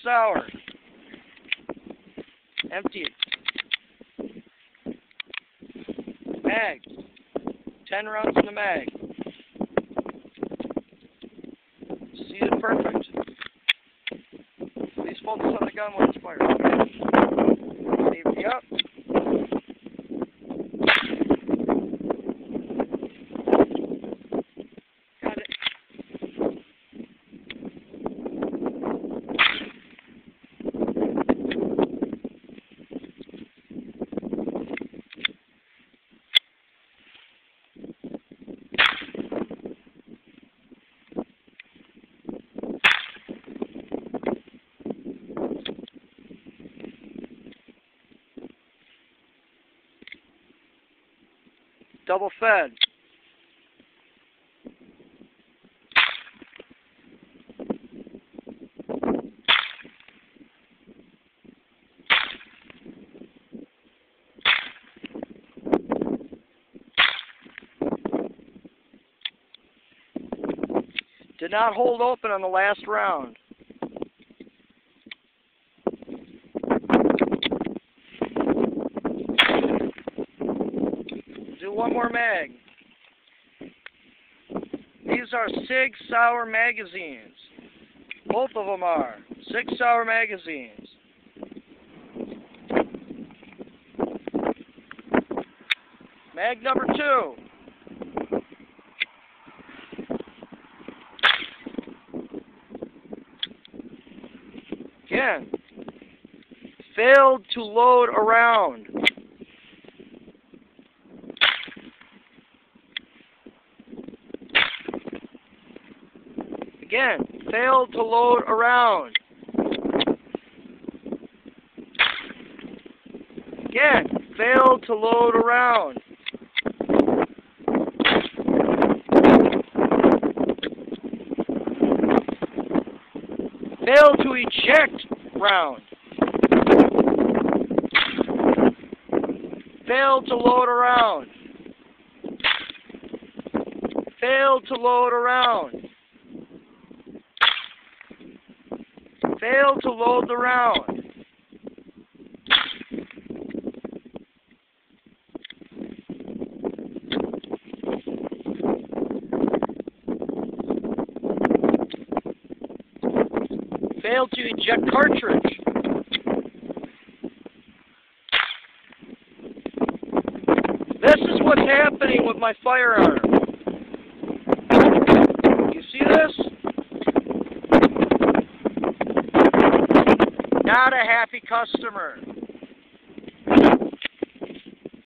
Sauer. Empty. Mag. 10 rounds in the mag. Seated perfect. Please focus on the gun when it's fired. Safety up. Got it. Double fed. Did not hold open on the last round. Do one more mag. These are Sig Sauer magazines. Both of them are Sig Sauer magazines. Mag number 2. Again, failed to load around. Again, failed to load around. Again, failed to load around. Failed to eject round. Failed to load around. Failed to load around. Failed to load the round. Failed to eject cartridge. This is what's happening with my firearm. You see this? Not a happy customer.